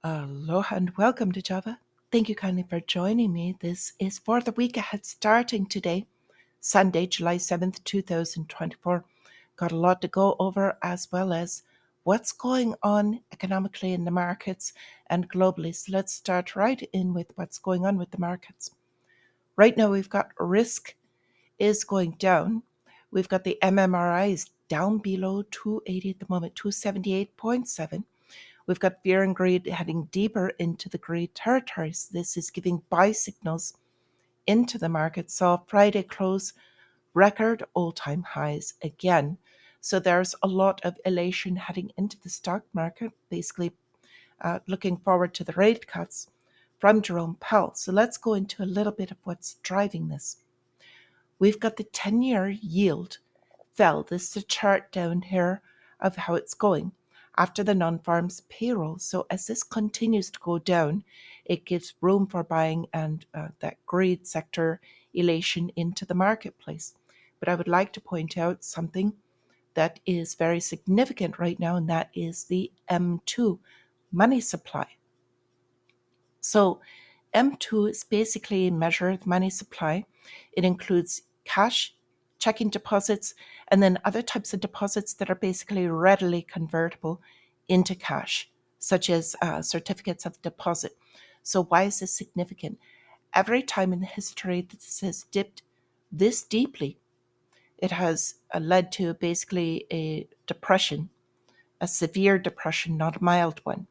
Aloha and welcome to Java. Thank you kindly for joining me. This is for the week ahead starting today, Sunday, July 7th, 2024. Got a lot to go over as well as what's going on economically in the markets and globally. So let's start right in with what's going on with the markets. Right now we've got risk is going down. We've got the MMRIs down below 280 at the moment, 278.7. We've got fear and greed heading deeper into the greed territories. This is giving buy signals into the market. So Friday close record all-time highs again. So there's a lot of elation heading into the stock market, basically looking forward to the rate cuts from Jerome Powell. So let's go into a little bit of what's driving this. We've got the 10-year yield fell. This is a chart down here of how it's going after the non-farms payroll. So as this continues to go down, it gives room for buying and that greed sector elation into the marketplace. But I would like to point out something that is very significant right now, and that is the M2 money supply. So M2 is basically a measure of money supply. It includes cash, checking deposits, and then other types of deposits that are basically readily convertible into cash, such as certificates of deposit. So why is this significant? Every time in the history that this has dipped this deeply, it has led to basically a depression, a severe depression, not a mild one.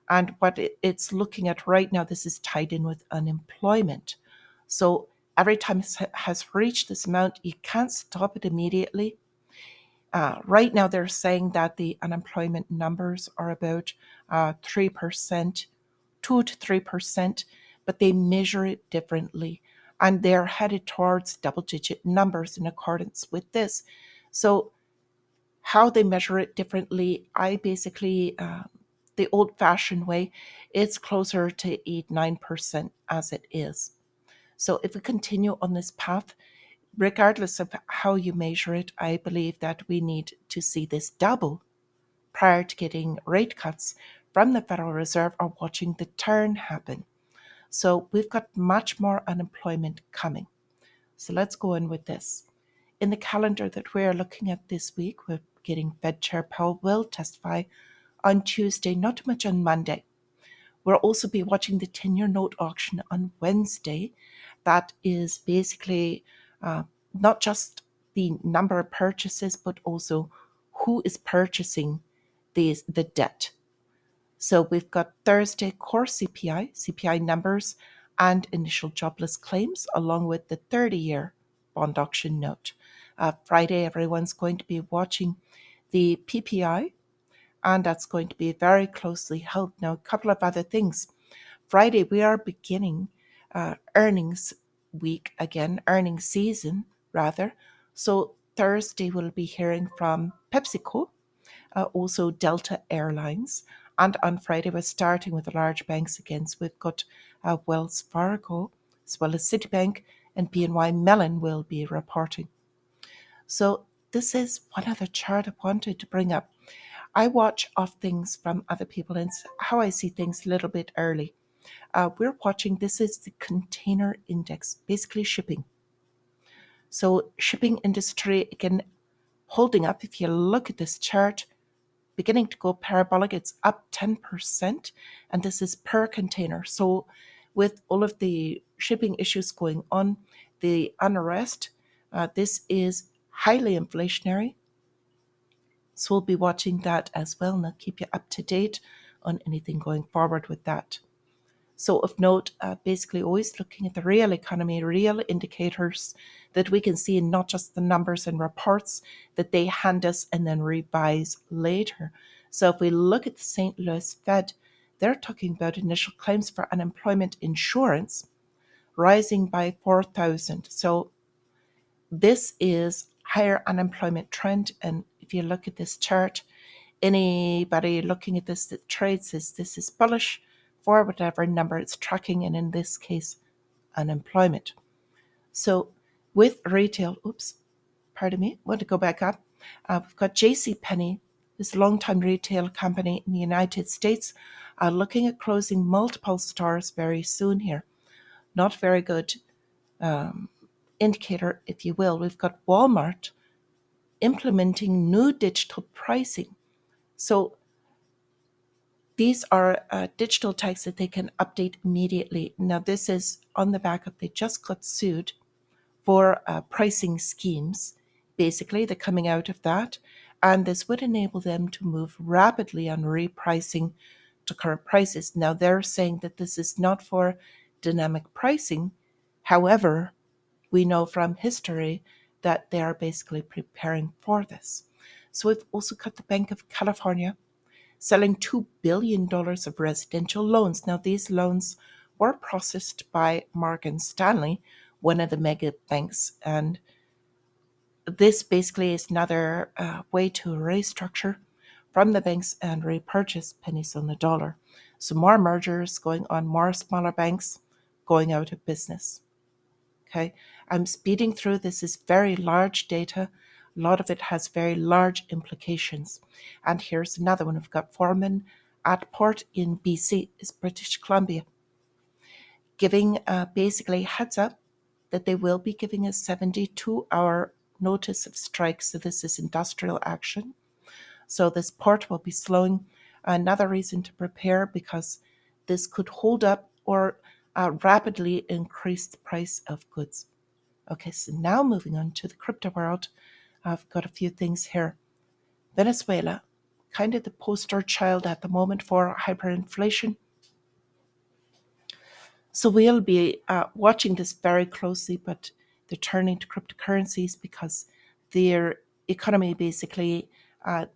And what it's looking at right now, this is tied in with unemployment. So every time it has reached this amount, you can't stop it immediately. Right now, they're saying that the unemployment numbers are about 3%, 2 to 3%, but they measure it differently. And they're headed towards double-digit numbers in accordance with this. So how they measure it differently, I basically the old-fashioned way, it's closer to 8-9% as it is. So if we continue on this path, regardless of how you measure it, I believe that we need to see this double prior to getting rate cuts from the Federal Reserve or watching the turn happen. So we've got much more unemployment coming. So let's go in with this. In the calendar that we're looking at this week, we're getting Fed Chair Powell will testify on Tuesday, not too much on Monday. We'll also be watching the 10-year note auction on Wednesday. That is basically not just the number of purchases, but also who is purchasing the debt. So we've got Thursday core CPI numbers, and initial jobless claims, along with the 30-year bond auction note. Friday, everyone's going to be watching the PPI, and that's going to be very closely held. Now, a couple of other things. Friday, we are beginning earnings week again, earnings season, rather. So Thursday, we'll be hearing from PepsiCo, also Delta Airlines. And on Friday, we're starting with the large banks again. So we've got Wells Fargo, as well as Citibank, and BNY Mellon will be reporting. So this is one other chart I wanted to bring up. I watch off things from other people, and it's how I see things a little bit early. We're watching, this is the container index, basically shipping. So shipping industry, again, holding up. If you look at this chart, beginning to go parabolic, it's up 10%, and this is per container. So with all of the shipping issues going on, the unrest, this is highly inflationary. So we'll be watching that as well, and I'll keep you up to date on anything going forward with that. So of note, basically always looking at the real economy, real indicators that we can see, and not just the numbers and reports that they hand us and then revise later. So if we look at the St. Louis Fed, they're talking about initial claims for unemployment insurance rising by 4,000. So this is higher unemployment trend. And if you look at this chart, anybody looking at this that trades this is bullish for whatever number it's tracking, and in this case, unemployment. So with retail, want to go back up. We've got JCPenney this longtime retail company in the United States, looking at closing multiple stores very soon here. Not very good indicator, if you will. We've got Walmart implementing new digital pricing. So these are digital tags that they can update immediately. Now, this is on the back of they just got sued for pricing schemes. Basically, they're coming out of that, and this would enable them to move rapidly on repricing to current prices. Now, they're saying that this is not for dynamic pricing. However, we know from history that they are basically preparing for this. So we've also got the Bank of California selling $2 billion of residential loans. Now, these loans were processed by Morgan Stanley, one of the mega banks, and this basically is another way to restructure from the banks and repurchase pennies on the dollar. So more mergers going on, more smaller banks going out of business. Okay, I'm speeding through. This is very large data. A lot of it has very large implications. And here's another one. We've got Foreman at port in BC, is British Columbia, giving basically heads up that they will be giving a 72-hour notice of strike. So this is industrial action. So this port will be slowing. Another reason to prepare, because this could hold up or rapidly increase the price of goods. Okay, so now moving on to the crypto world, I've got a few things here. Venezuela, kind of the poster child at the moment for hyperinflation. So we'll be watching this very closely, but they're turning to cryptocurrencies because their economy basically,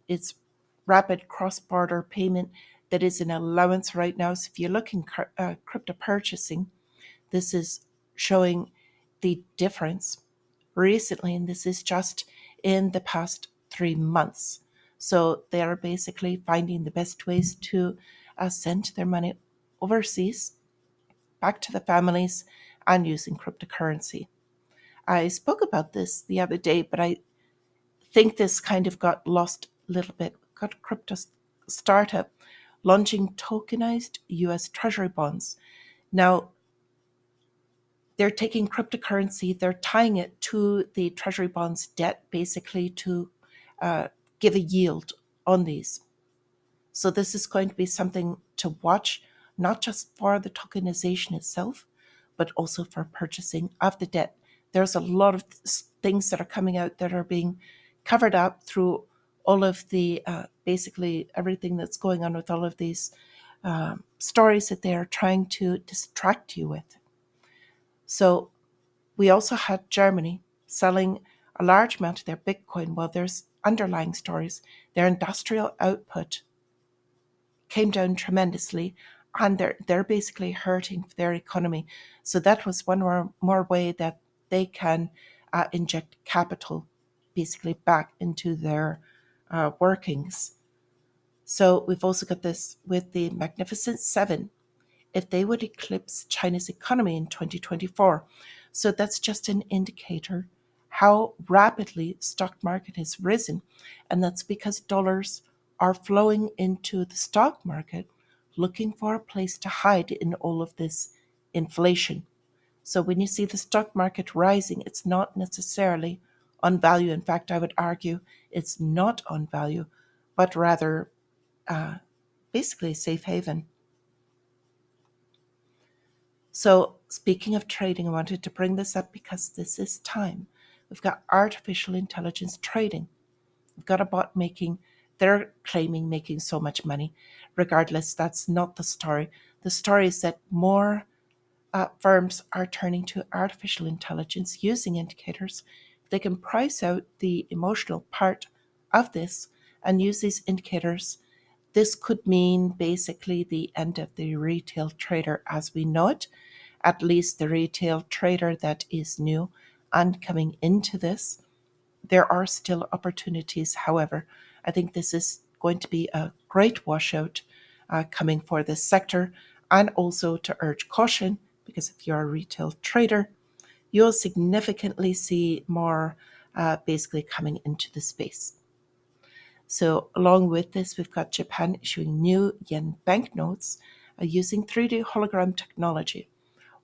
it's rapid cross-border payment that is an allowance right now. So if you're looking crypto purchasing, this is showing the difference recently, and this is just in the past 3 months. So they are basically finding the best ways to send their money overseas back to the families and using cryptocurrency. I spoke about this the other day, but I think this kind of got lost a little bit. Got a crypto startup launching tokenized US Treasury bonds. Now, they're taking cryptocurrency, they're tying it to the Treasury bonds debt, basically to give a yield on these. So this is going to be something to watch, not just for the tokenization itself, but also for purchasing of the debt. There's a lot of things that are coming out that are being covered up through all of the, basically everything that's going on with all of these stories that they are trying to distract you with. So we also had Germany selling a large amount of their Bitcoin. Well, there's underlying stories. Their industrial output came down tremendously, and they're basically hurting their economy. So that was one more way that they can inject capital basically back into their workings. So we've also got this with the Magnificent Seven, if they would eclipse China's economy in 2024. So that's just an indicator how rapidly stock market has risen. And that's because dollars are flowing into the stock market looking for a place to hide in all of this inflation. So when you see the stock market rising, it's not necessarily on value. In fact, I would argue it's not on value, but rather basically a safe haven. So speaking of trading, I wanted to bring this up because this is time. We've got artificial intelligence trading. We've got a bot they're claiming making so much money. Regardless, that's not the story. The story is that more firms are turning to artificial intelligence using indicators. They can price out the emotional part of this and use these indicators. This could mean basically the end of the retail trader as we know it, at least the retail trader that is new and coming into this. There are still opportunities. However, I think this is going to be a great washout coming for this sector, and also to urge caution, because if you're a retail trader, you'll significantly see more basically coming into the space. So along with this, we've got Japan issuing new yen banknotes using 3D hologram technology.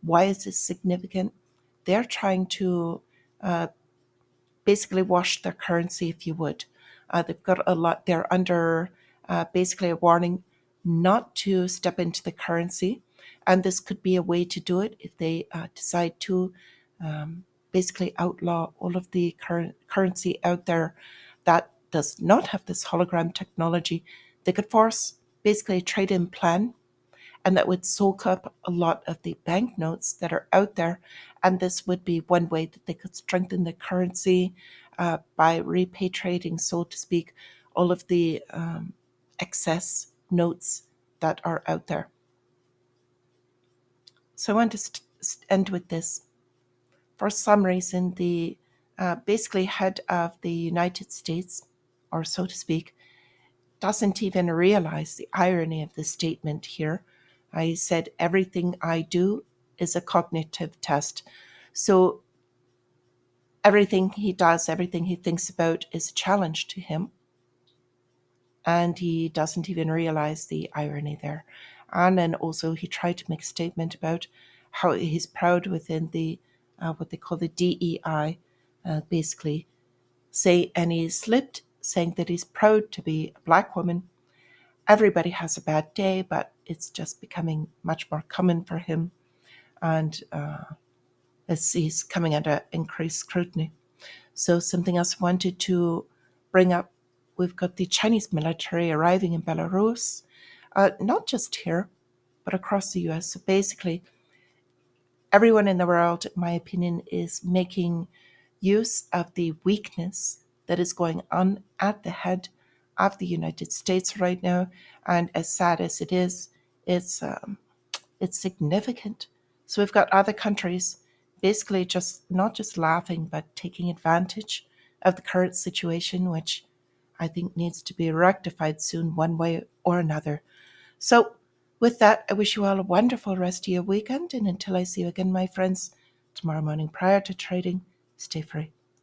Why is this significant? They're trying to uh, basically wash their currency, if you would. They've got a lot, they're under basically a warning not to step into the currency. And this could be a way to do it if they decide to basically outlaw all of the current currency out there that does not have this hologram technology. They could force basically a trade in plan, and that would soak up a lot of the banknotes that are out there. And this would be one way that they could strengthen the currency by repatriating, so to speak, all of the excess notes that are out there. So I want to end with this. For some reason, the basically head of the United States, or so to speak, doesn't even realize the irony of the statement here. I said, everything I do is a cognitive test. So everything he does, everything he thinks about is a challenge to him. And he doesn't even realize the irony there. And then also he tried to make a statement about how he's proud within the what they call the DEI, basically and he slipped saying that he's proud to be a black woman. Everybody has a bad day, but it's just becoming much more common for him, and as he's coming under increased scrutiny. So something else I wanted to bring up, we've got the Chinese military arriving in Belarus, not just here, but across the US. So basically, everyone in the world, in my opinion, is making use of the weakness that is going on at the head of the United States right now. And as sad as it is, it's significant. So we've got other countries basically just not just laughing, but taking advantage of the current situation, which I think needs to be rectified soon, one way or another. So, with that, I wish you all a wonderful rest of your weekend. And until I see you again, my friends, tomorrow morning prior to trading, stay free.